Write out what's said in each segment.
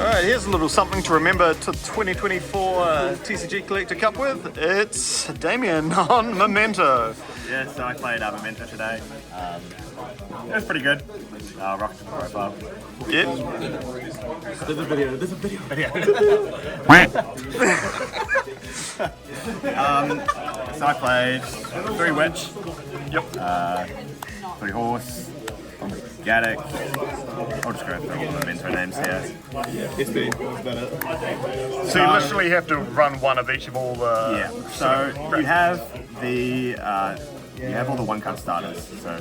Alright, here's a little something to remember to 2024 TCG Collector Cup with. It's Damien on Memento. Yeah, so I played Memento today. It was pretty good. Rocked the profile. Yep. There's a video. So I played 3 Witch. Yep. 3 Horse. Gaddick. I'll just go through all the Memento names here. So you literally have to run one of each of all the... Yeah, so you have the all the 1-card starters. So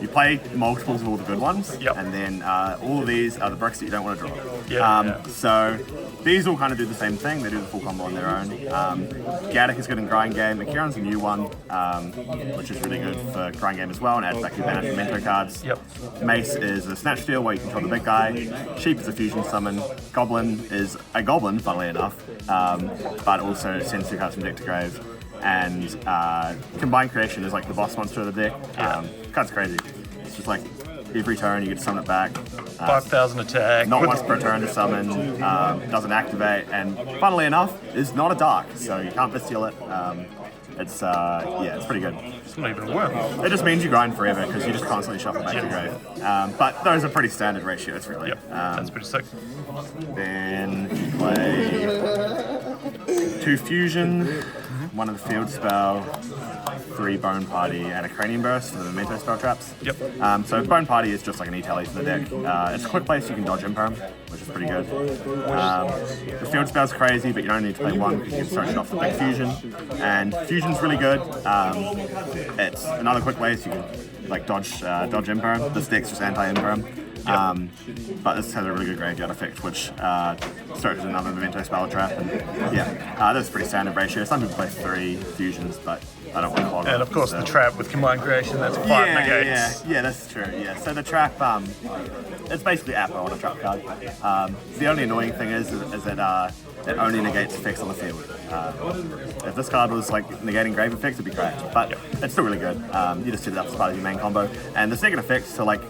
you play multiples of all the good ones, Yep. and then all of these are the bricks that you don't want to draw. Yeah. So these all kind of do the same thing. They do the full combo on their own. Gaddick is good in grind game. Akiran's a new one, which is really good for grind game as well, and adds back your banished Memento cards. Yep. Mace is a snatch steal where you control the big guy. Sheep is a fusion summon. Goblin is a goblin, funnily enough, but also sends 2 cards from deck to grave. And Combined Creation is like the boss monster of the deck. Card's crazy. It's just like every turn you get to summon it back. 5,000 attack. Not once per turn to summon, doesn't activate, and funnily enough, is not a dark, so you can't steal it. It's pretty good. It's not even a worm. It just means you grind forever because you just constantly shuffle back to grave. But those are pretty standard ratios, really. Yep. That's pretty sick. Then you play 2 fusion, 1 of the field spell, 3 Bone Party, and a Cranium Burst for the Memento spell traps. Yep. So Bone Party is just like an e-tally for the deck. It's a quick play so you can dodge Imperm, which is pretty good. The field spell's crazy, but you don't need to play 1 because you can search it off the big fusion. And fusion's really good. It's another quick way so you can like dodge Imperm. This deck's just anti-Imperm. But this has a really good graveyard effect, which searches another Memento spell trap, and that's a pretty standard ratio. Some people play 3 fusions, but I don't want to clog it. And of course the trap with Combined Creation, that's 5 negates. Yeah, that's true. Yeah, so the trap, it's basically Apple on a trap card. The only annoying thing is that it only negates effects on the field. If this card was like negating grave effects, it'd be great, but it's still really good. You just set it up as part of your main combo, and the second effects, so like.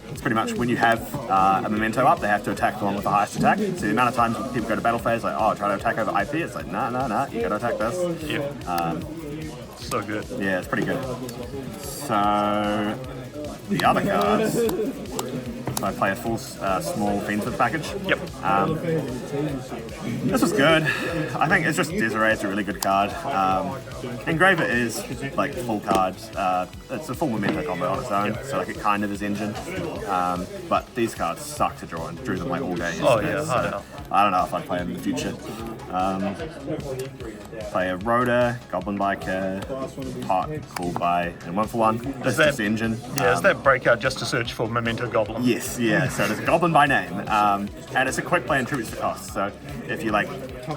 It's pretty much when you have a Memento up, they have to attack the one with the highest attack. So the amount of times people go to battle phase, like, oh, try to attack over IP, it's like, nah, you gotta attack this. Yep. So good. Yeah, it's pretty good. So, the other cards, so I play a full small Fiends package. Yep. This was good. I think it's just Desiree's a really good card. Engraver is like full cards. It's a full Memento combo on its own, so like it kind of is engine. But these cards suck to draw and drew them like all game. Oh yeah, so I don't know if I'd play them in the future. Play a Rhoda, Goblin Biker, Pot, Cool Buy, and 1-for-1. That's just engine. Yeah, is that breakout just to search for Memento Goblin? Yes, yeah, so there's a Goblin by name. And it's a quick play and tributes the cost. So if you like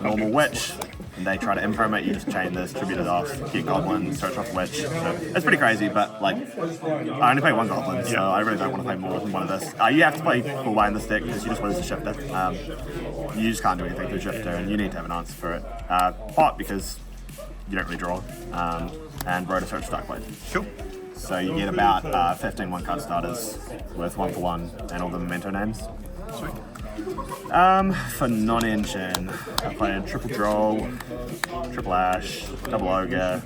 normal Witch, and they try to Imperm it, you just chain this, tribute it off, get Goblin, search off Witch. So it's pretty crazy, but like, I only play 1 Goblin, so I really don't want to play more than one of this. You have to play Cool Buy in this deck because you just want to shift it. You just can't do anything through Shifter, and you need to have an answer for it. Pot, because you don't really draw, and Rhoda Search Darkblade. Cool. So you get about 15 1-card starters with 1-for-1 and all the Memento names. Sweet. For non-engine, I played Triple Droll, Triple Ash, Double Ogre,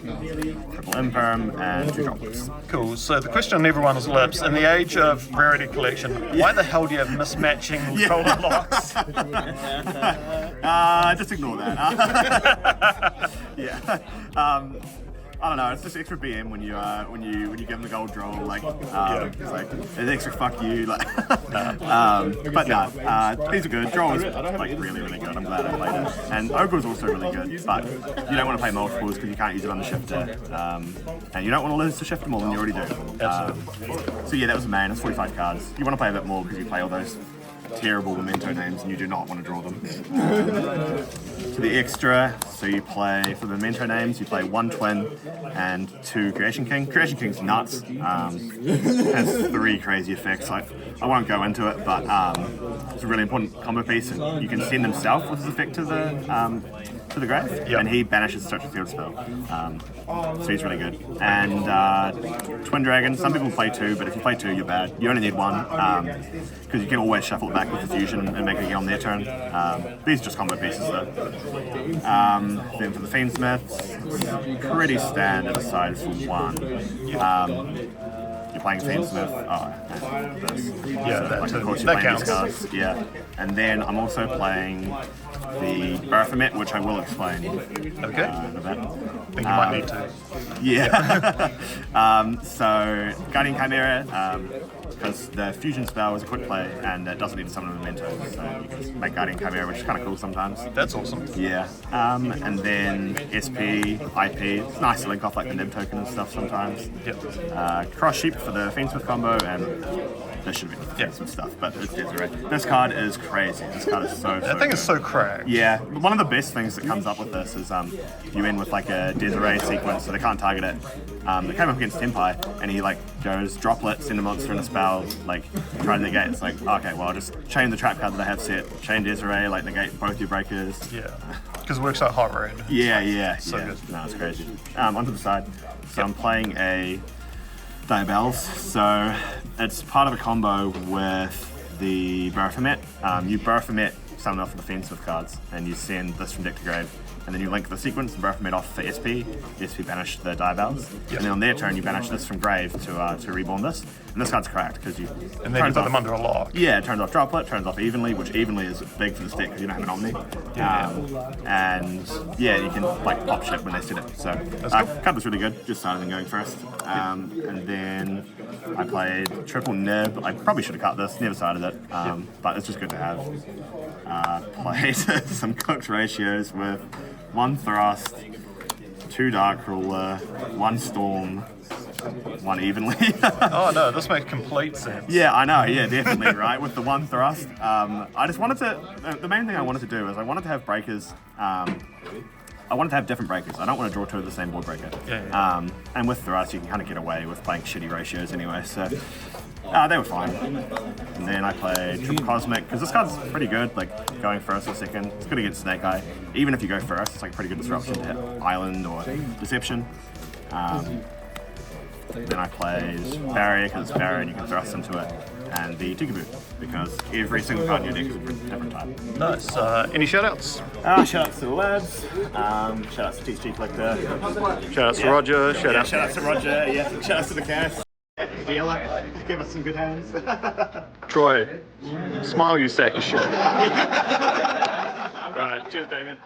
Triple Imperm, and 2 Droplets. Cool. So the question on everyone's lips, in the age of rarity collection, why the hell do you have mismatching golden locks? Just ignore that. I don't know. It's just extra BM when you give them the gold draw. Like it's like it's extra fuck you. Like, but no, these are good. Draw is like really good. I'm glad I played it. And Ogre is also really good, but you don't want to play multiples because you can't use it on the shifter, and you don't want to lose to shifter more than you already do. So yeah, that was the main. It's 45 cards. You want to play a bit more because you play all those terrible Memento names and you do not want to draw them. For the extra, so you play, for the Memento names, you play 1 Twin and 2 Creation King. Creation King's nuts. Has 3 crazy effects. I won't go into it, but it's a really important combo piece, and you can send himself with his effect to to the grave, Yep. and he banishes such a field spell. So he's really good. And Twin Dragon, some people play 2, but if you play 2, you're bad. You only need 1, because you can always shuffle it back with the fusion and make it get on their turn. These are just combo pieces though. Then for the Fiendsmiths, pretty standard aside from 1. You're playing Fiendsmith. And this. Yeah, so, that like, too. of course you're That playing these counts. cards. Yeah. And then I'm also playing the Baphomet, which I will explain Okay. in a bit. I think you might need to. Yeah. So Guardian Chimera, because the fusion spell is a quick play and it doesn't need to summon a Memento, so you can just make Guardian Chimera, which is kind of cool sometimes. That's awesome. Yeah. And then SP, IP, it's nice to link off like the Nib token and stuff sometimes. Yep. Cross Sheep for the Fiendsmith combo, and this should be some stuff, but it's Desiree. This card is crazy. This card is so That thing is so cracked. yeah, one of the best things that comes up with this is you end with like a Desiree sequence, so they can't target it. They came up against Tempai, and he like goes droplet, send a monster and a spell, like try to negate. It's like, okay, well I'll just chain the trap card that I have set, chain Desiree, like negate both your breakers. Yeah. Because it works out hot red. Yeah. So good. No, it's crazy. Onto the side. So I'm playing a Diabells, so it's part of a combo with the Baphomet. You Baphomet summon off the Fiendsmith cards, and you send this from deck to grave, and then you link the sequence and Baphomet off for SP. SP banish the Diabells, and then on their turn you banish this from grave to reborn this. And this card's cracked because you And then you put them under a lock. yeah, it turns off droplet, turns off evenly, which evenly is big for this deck because you don't have an Omni. And yeah, you can like pop shit when they set it. So card was really good, just started them going first. And then I played triple Nib. I probably should have cut this, never started it, but it's just good to have. Played some cooked ratios with 1 Thrust, 2 Dark Ruler, 1 Storm, 1 Evenly. Oh no, this makes complete sense. Yeah, I know. Yeah, definitely, right? With the 1 Thrust. I just wanted to... The main thing I wanted to do is I wanted to have breakers... I wanted to have different breakers. I don't want to draw 2 of the same board breaker. Yeah. And with Thrust, you can kind of get away with playing shitty ratios anyway, so... they were fine. And then I played Triple Cosmic, because this card's pretty good, like going first or second. It's good against Snake Eye. Even if you go first, it's like a pretty good disruption to hit Island or Deception. Then I played Barrier, because it's Barrier and you can thrust into it. And the Tikaboo, because every single card in your deck is a different type. Nice. Any shout-outs? Shout outs to the lads. Shout outs to TCG Collector. Shout-outs to Roger. Shout outs to Roger. Yeah. Shout outs to the cast. Dealer, give us some good hands. Troy, smile you sack of shit. Right, cheers Damien.